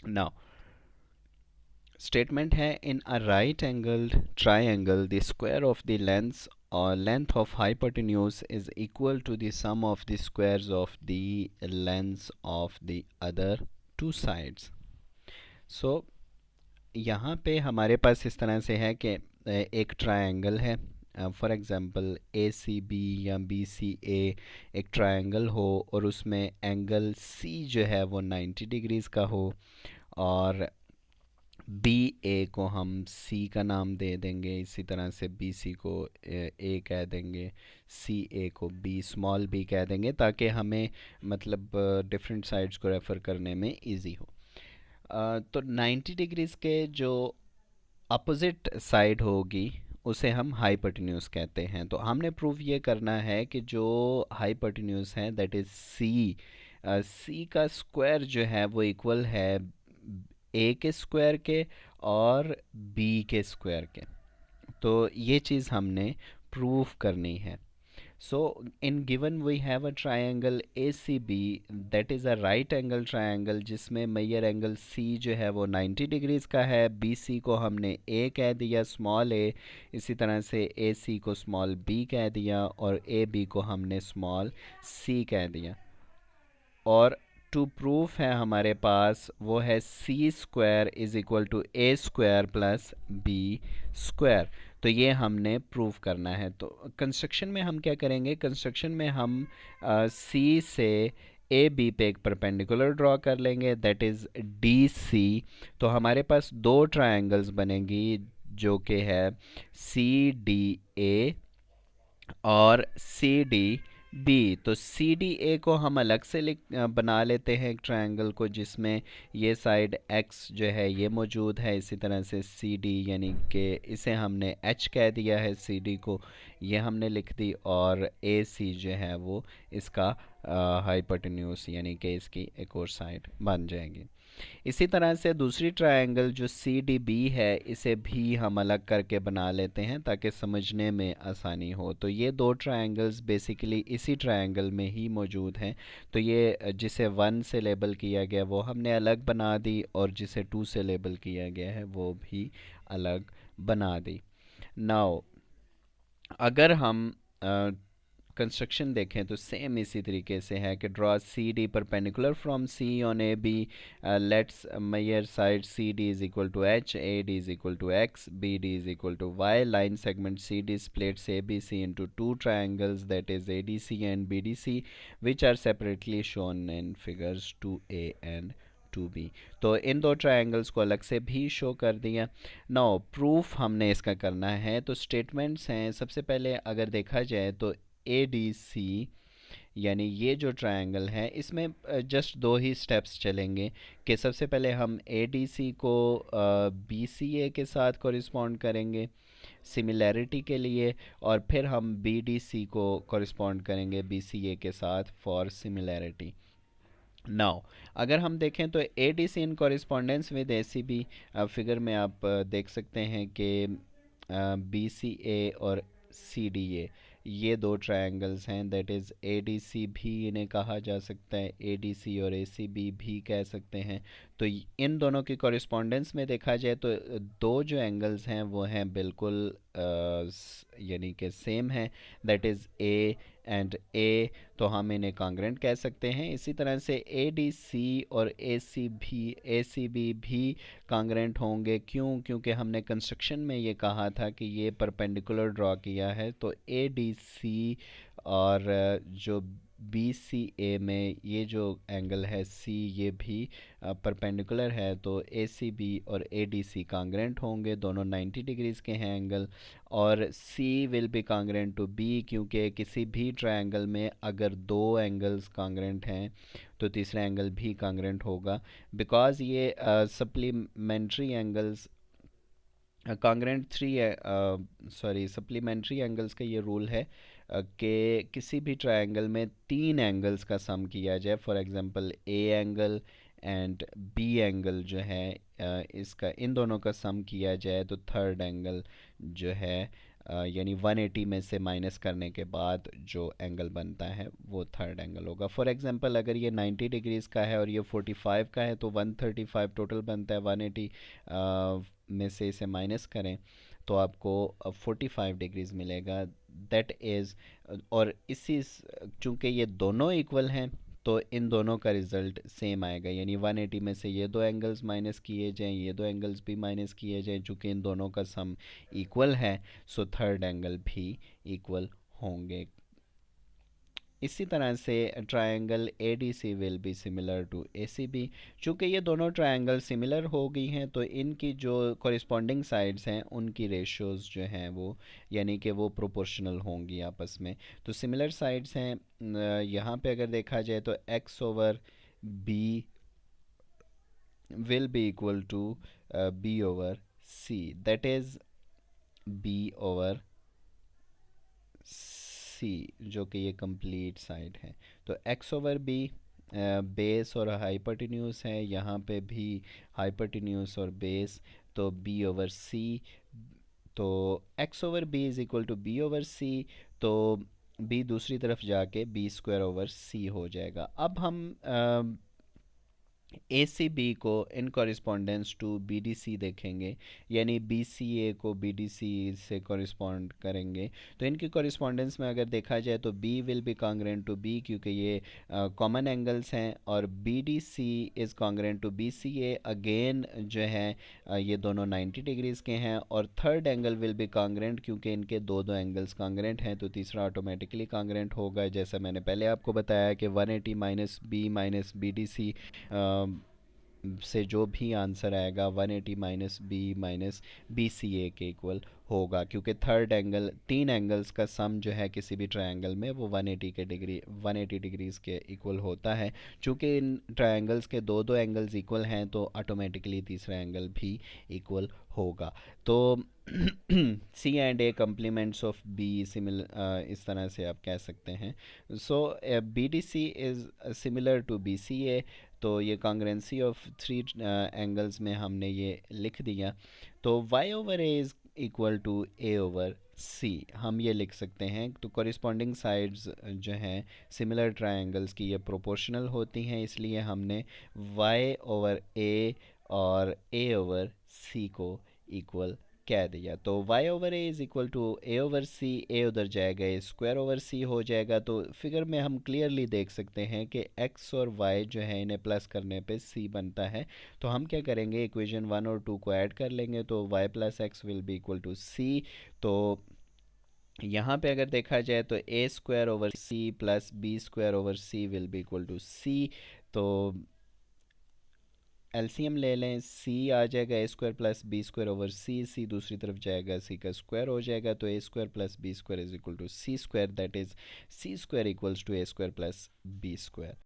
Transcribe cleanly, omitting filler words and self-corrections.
Now statement है, in a right angled triangle the square of the length or length of hypotenuse is equal to the sum of the squares of the lengths of the other two sides. So यहाँ पे हमारे पास इस तरह से है कि एक triangle है, for example A C B या बी सी ए एक ट्रायंगल हो और उसमें एंगल सी जो है वो 90 डिग्रीज़ का हो, और बी ए को हम सी का नाम दे देंगे, इसी तरह से बी सी को ए कह देंगे, सी ए को बी स्मॉल बी कह देंगे, ताकि हमें मतलब डिफरेंट साइड्स को रेफ़र करने में इजी हो। तो 90 डिग्रीज़ के जो अपोजिट साइड होगी उसे हम हाइपोटेन्यूज कहते हैं। तो हमने प्रूव ये करना है कि जो हाइपोटेन्यूज है दैट इज़ सी, सी का स्क्वायर जो है वो इक्वल है ए के स्क्वायर के और बी के स्क्वायर के। तो ये चीज़ हमने प्रूव करनी है। So in given we have a triangle ACB that is a right angle triangle जिसमें मेजर एंगल C जो है वो 90 डिग्रीज़ का है, BC को हमने A कह दिया स्मॉल a, इसी तरह से AC को स्मॉल b कह दिया और AB को हमने स्मॉल c कह दिया। और टू प्रूफ है हमारे पास वो है C square is equal to A square plus B square. तो ये हमने प्रूफ करना है। तो कंस्ट्रक्शन में हम क्या करेंगे, कंस्ट्रक्शन में हम सी से ए बी पे एक परपेंडिकुलर ड्रॉ कर लेंगे दैट इज़ डी सी। तो हमारे पास दो ट्रायंगल्स बनेंगी जो कि है सी डी ए और सी डी बी। तो सी डी ए को हम अलग से बना लेते हैं एक ट्रायंगल को जिसमें ये साइड x जो है ये मौजूद है, इसी तरह से सी डी यानी कि इसे हमने h कह दिया है, सी डी को ये हमने लिख दी, और ए सी जो है वो इसका हाइपोटेन्यूज यानी कि इसकी एक और साइड बन जाएगी। इसी तरह से दूसरी ट्रायंगल जो सी डी बी है इसे भी हम अलग करके बना लेते हैं ताकि समझने में आसानी हो। तो ये दो ट्रायंगल्स बेसिकली इसी ट्रायंगल में ही मौजूद हैं। तो ये जिसे 1 से लेबल किया गया वो हमने अलग बना दी, और जिसे 2 से लेबल किया गया है वो भी अलग बना दी। नाउ अगर हम कंस्ट्रक्शन देखें तो सेम इसी तरीके से है कि draw C D perpendicular from C on A B, let's measure side C D is equal to H, A D is equal to X, B D is equal to Y. Line segment C D splits A B C into two triangles that is ADC and BDC which are separately shown in figures 2A and 2B। तो इन दो triangles को अलग से भी show कर दिया। Now proof हमने इसका करना है। तो स्टेटमेंट्स हैं, सबसे पहले अगर देखा जाए तो ए डी सी यानी ये जो ट्रायंगल है इसमें जस्ट दो ही स्टेप्स चलेंगे कि सबसे पहले हम ए डी सी को बी सी ए के साथ कॉरिस्पॉन्ड करेंगे सिमिलैरिटी के लिए, और फिर हम बी डी सी को कॉरिस्पॉन्ड करेंगे बी सी ए के साथ फॉर सिमिलैरिटी। नाउ अगर हम देखें तो A D C in correspondence with A C B, figure में आप देख सकते हैं कि बी सी ए और सी डी ए ये दो ट्रायंगल्स हैं, that is A D C भी इन्हें कहा जा सकता है, ए डी सी और ए सी बी भी कह सकते हैं। तो इन दोनों की कॉरिस्पॉन्डेंस में देखा जाए तो दो जो एंगल्स हैं वो हैं बिल्कुल यानी कि सेम है, दैट इज़ ए एंड ए, तो हम इन्हें कॉन्ग्रेंट कह सकते हैं। इसी तरह से ए डी सी और ए सी बी भी कॉन्ग्रेंट होंगे। क्यों? क्योंकि हमने कंस्ट्रक्शन में ये कहा था कि ये परपेंडिकुलर ड्रॉ किया है, तो ए डी सी और जो बी सी ए में ये जो एंगल है सी ये भी परपेंडिकुलर है, तो ए सी बी और ए डी सी कॉन्ग्रेंट होंगे, दोनों 90 डिग्रीज़ के हैं एंगल। और C will be congruent to B, क्योंकि किसी भी ट्रायंगल में अगर दो एंगल्स कॉन्ग्रेंट हैं तो तीसरा एंगल भी कॉन्ग्रेंट होगा, बिकॉज़ ये supplementary angles congruent supplementary angles का ये रूल है कि किसी भी ट्रायंगल में तीन एंगल्स का सम किया जाए। For example A angle and B angle जो है इसका इन दोनों का सम किया जाए तो थर्ड एंगल जो है यानी 180 में से माइनस करने के बाद जो एंगल बनता है वो थर्ड एंगल होगा। फॉर एग्जांपल अगर ये 90 डिग्रीज़ का है और ये 45 का है तो 135 टोटल बनता है। 180 में से इसे माइनस करें तो आपको 45 डिग्रीज़ मिलेगा। दैट इज़, और इसी चूँकि ये दोनों इक्वल हैं तो इन दोनों का रिज़ल्ट सेम आएगा, यानी 180 में से ये दो एंगल्स माइनस किए जाएं, ये दो एंगल्स भी माइनस किए जाएं। चूँकि इन दोनों का सम इक्वल है सो थर्ड एंगल भी इक्वल होंगे। इसी तरह से triangle A D C will be similar to A C B. चूँकि ये दोनों ट्रायंगल सिमिलर हो गई हैं तो इनकी जो कॉरिस्पॉन्डिंग साइड्स हैं उनकी रेशियोज़ जो हैं वो, यानी कि वो प्रोपोर्शनल होंगी आपस में। तो सिमिलर साइड्स हैं, यहाँ पे अगर देखा जाए तो X over B will be equal to b over c, that is b over c, जो कि ये कंप्लीट साइड है। तो x ओवर b बेस और हाइपोटेन्यूज है, यहाँ पे भी हाइपोटेन्यूज और बेस, तो b ओवर c। तो x over b is equal to b over c, तो b दूसरी तरफ जाके b स्क्वायर ओवर c हो जाएगा। अब हम ए सी बी को इन कॉरिस्पॉन्डेंस टू बी डी सी देखेंगे, यानी बी सी ए को बी डी सी से कॉरिस्पॉन्ड करेंगे। तो इनकी कॉरिस्पॉन्डेंस में अगर देखा जाए तो B will be congruent to B, क्योंकि ये कॉमन एंगल्स हैं, और B D C is congruent to B C A, again जो है ये दोनों 90 डिग्रीज़ के हैं। और third angle will be congruent, क्योंकि इनके दो दो एंगल्स कॉन्ग्रेंट हैं तो तीसरा ऑटोमेटिकली कॉन्ग्रेंट होगा। जैसा मैंने पहले आपको बताया कि 180 माइनस बी डी सी से जो भी आंसर आएगा 180 माइनस बी सी ए के इक्वल होगा, क्योंकि थर्ड एंगल, तीन एंगल्स का सम जो है किसी भी ट्रायंगल में वो 180 डिग्रीज़ के इक्वल होता है। चूँकि इन ट्रायंगल्स के दो दो एंगल्स इक्वल हैं तो ऑटोमेटिकली तीसरा एंगल भी इक्वल होगा। तो C and A complements of B similar, इस तरह से आप कह सकते हैं। So B D C is similar to B C A, तो ये कॉन्ग्रेंसी ऑफ थ्री एंगल्स में हमने ये लिख दिया। तो y over A is equal to A over C हम ये लिख सकते हैं। तो कॉरिस्पॉन्डिंग साइड्स जो हैं सिमिलर ट्रायंगल्स की ये प्रोपोर्शनल होती हैं, इसलिए हमने y ओवर ए और a ओवर c को इक्वल कह दिया। तो y over A is equal to A over C, A उधर जाएगा ए स्क्वायर ओवर सी हो जाएगा। तो फिगर में हम क्लियरली देख सकते हैं कि x और y जो है इन्हें प्लस करने पे c बनता है। तो हम क्या करेंगे, इक्वेशन 1 और 2 को ऐड कर लेंगे, तो y plus X will be equal to c। तो यहाँ पे अगर देखा जाए तो A square over C plus B square over C will be equal to c। तो एलसीएम ले लें, सी आ जाएगा A square plus B square over C, C दूसरी तरफ जाएगा सी का स्क्वायर हो जाएगा, तो A square plus B square is equal to C square, that is C square equals to A square plus B square.